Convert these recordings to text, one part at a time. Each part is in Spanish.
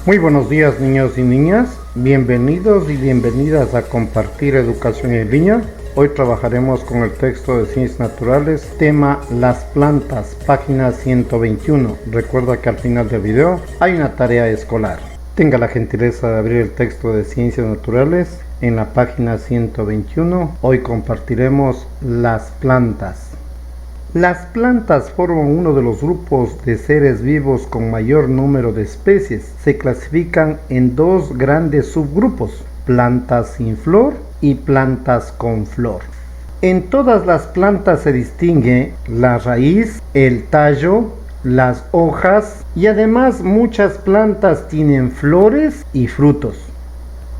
Muy buenos días, niños y niñas, bienvenidos y bienvenidas a Compartir Educación en Línea. Hoy trabajaremos con el texto de Ciencias Naturales, tema Las plantas, página 121. Recuerda que al final del video hay una tarea escolar. Tenga la gentileza de abrir el texto de Ciencias Naturales en la página 121. Hoy compartiremos las plantas. Las plantas forman uno de los grupos de seres vivos con mayor número de especies. Se clasifican en dos grandes subgrupos, plantas sin flor y plantas con flor. En todas las plantas se distingue la raíz, el tallo, las hojas y además muchas plantas tienen flores y frutos.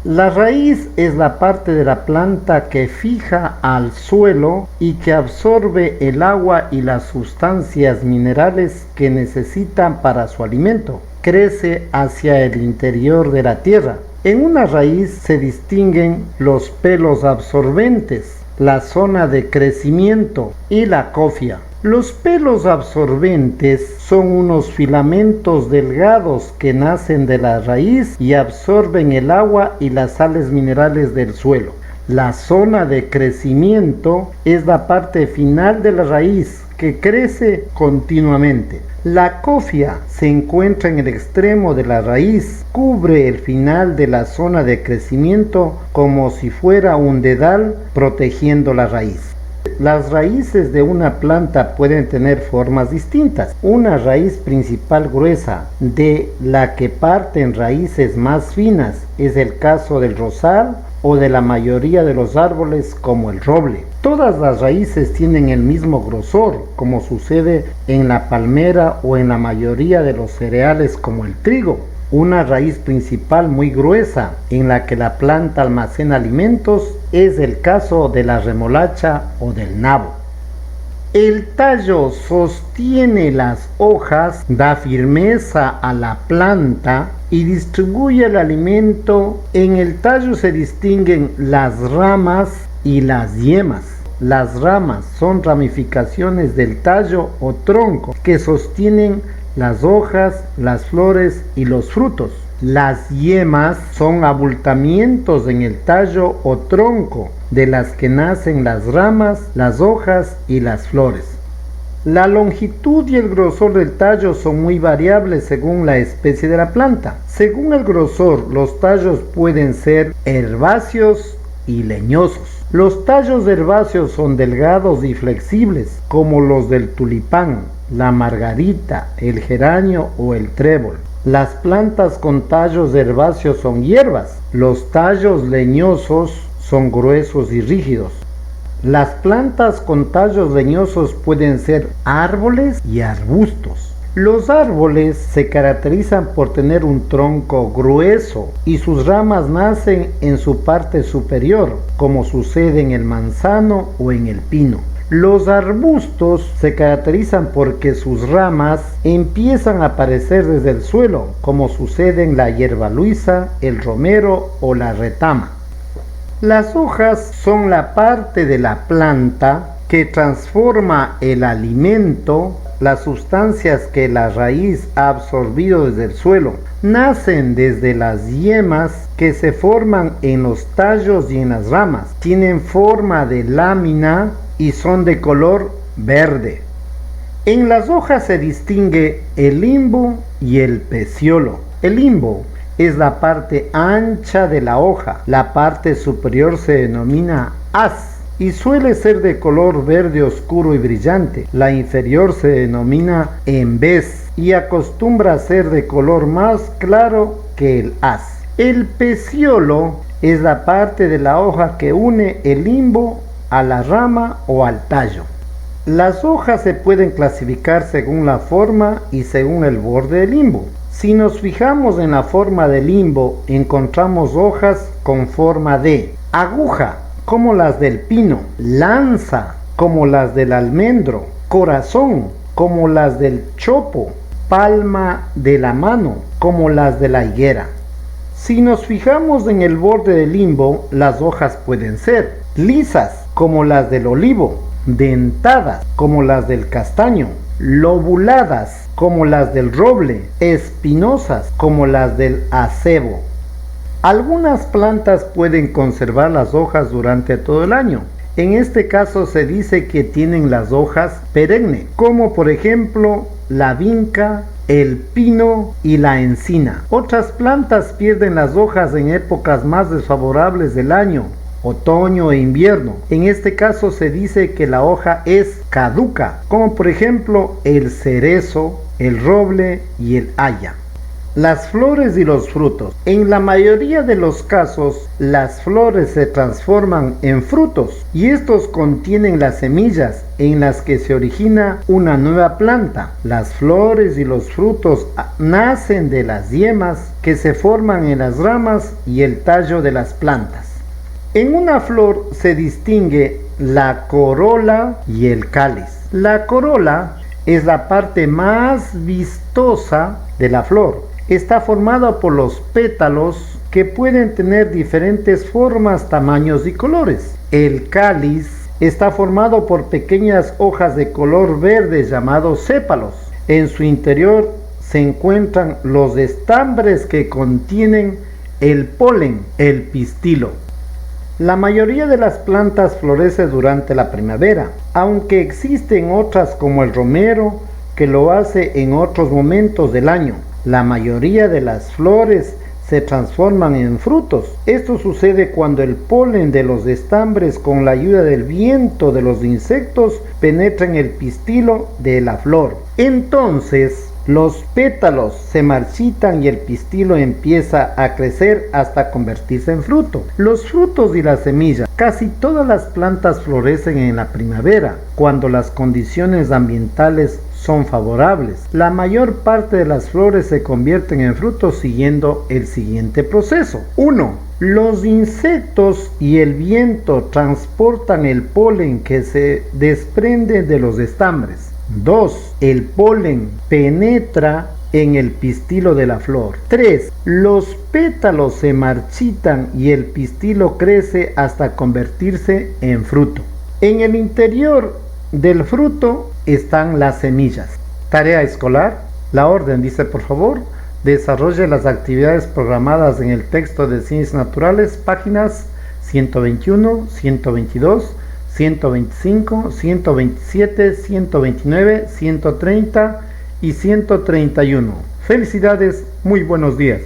La raíz es la parte de la planta que fija al suelo y que absorbe el agua y las sustancias minerales que necesitan para su alimento. Crece hacia el interior de la tierra. En una raíz se distinguen los pelos absorbentes, la zona de crecimiento y la cofia. Los pelos absorbentes son unos filamentos delgados que nacen de la raíz y absorben el agua y las sales minerales del suelo. La zona de crecimiento es la parte final de la raíz que crece continuamente. La cofia se encuentra en el extremo de la raíz, cubre el final de la zona de crecimiento como si fuera un dedal protegiendo la raíz. Las raíces de una planta pueden tener formas distintas. Una raíz principal gruesa, de la que parten raíces más finas, es el caso del rosal o de la mayoría de los árboles como el roble. Todas las raíces tienen el mismo grosor, como sucede en la palmera o en la mayoría de los cereales como el trigo. Una raíz principal muy gruesa en la que la planta almacena alimentos es el caso de la remolacha o del nabo. El tallo sostiene las hojas, da firmeza a la planta y distribuye el alimento. En el tallo se distinguen las ramas y las yemas. Las ramas son ramificaciones del tallo o tronco que sostienen las hojas, las flores y los frutos. Las yemas son abultamientos en el tallo o tronco de las que nacen las ramas, las hojas y las flores. La longitud y el grosor del tallo son muy variables según la especie de la planta. Según el grosor, los tallos pueden ser herbáceos y leñosos. Los tallos herbáceos son delgados y flexibles, como los del tulipán, la margarita, el geranio o el trébol. Las plantas con tallos herbáceos son hierbas. Los tallos leñosos son gruesos y rígidos. Las plantas con tallos leñosos pueden ser árboles y arbustos. Los árboles se caracterizan por tener un tronco grueso y sus ramas nacen en su parte superior, como sucede en el manzano o en el pino. Los arbustos se caracterizan porque sus ramas empiezan a aparecer desde el suelo, como sucede en la hierba luisa, el romero o la retama. Las hojas son la parte de la planta que transforma el alimento, las sustancias que la raíz ha absorbido desde el suelo. Nacen desde las yemas que se forman en los tallos y en las ramas. Tienen forma de lámina y son de color verde. En las hojas se distingue el limbo y el peciolo. El limbo es la parte ancha de la hoja. La parte superior se denomina haz y suele ser de color verde oscuro y brillante. La inferior se denomina embés y acostumbra a ser de color más claro que el haz. El peciolo es la parte de la hoja que une el limbo a la rama o al tallo. Las hojas se pueden clasificar según la forma y según el borde del limbo. Si nos fijamos en la forma del limbo, encontramos hojas con forma de aguja, como las del pino, lanza, como las del almendro, corazón, como las del chopo, palma de la mano, como las de la higuera. Si nos fijamos en el borde del limbo, las hojas pueden ser lisas, como las del olivo, dentadas como las del castaño, lobuladas como las del roble, espinosas como las del acebo. Algunas plantas pueden conservar las hojas durante todo el año. En este caso se dice que tienen las hojas perenne, como por ejemplo la vinca, el pino y la encina. Otras plantas pierden las hojas en épocas más desfavorables del año, otoño e invierno. En este caso se dice que la hoja es caduca, como por ejemplo el cerezo, el roble y el haya. Las flores y los frutos. En la mayoría de los casos, las flores se transforman en frutos y estos contienen las semillas en las que se origina una nueva planta. Las flores y los frutos nacen de las yemas que se forman en las ramas y el tallo de las plantas. En una flor se distingue la corola y el cáliz. La corola es la parte más vistosa de la flor. Está formada por los pétalos que pueden tener diferentes formas, tamaños y colores. El cáliz está formado por pequeñas hojas de color verde llamados sépalos. En su interior se encuentran los estambres que contienen el polen, el pistilo. La mayoría de las plantas florece durante la primavera, aunque existen otras como el romero que lo hace en otros momentos del año. La mayoría de las flores se transforman en frutos. Esto sucede cuando el polen de los estambres con la ayuda del viento de los insectos penetra en el pistilo de la flor. Entonces los pétalos se marchitan y el pistilo empieza a crecer hasta convertirse en fruto. Los frutos y las semillas. Casi todas las plantas florecen en la primavera, cuando las condiciones ambientales son favorables. La mayor parte de las flores se convierten en frutos siguiendo el siguiente proceso. 1. Los insectos y el viento transportan el polen que se desprende de los estambres. 2. El polen penetra en el pistilo de la flor. 3. Los pétalos se marchitan y el pistilo crece hasta convertirse en fruto. En el interior del fruto están las semillas. Tarea escolar. La orden dice, por favor, desarrolle las actividades programadas en el texto de Ciencias Naturales, páginas 121, 122, 125, 127, 129, 130 y 131. Felicidades, muy buenos días.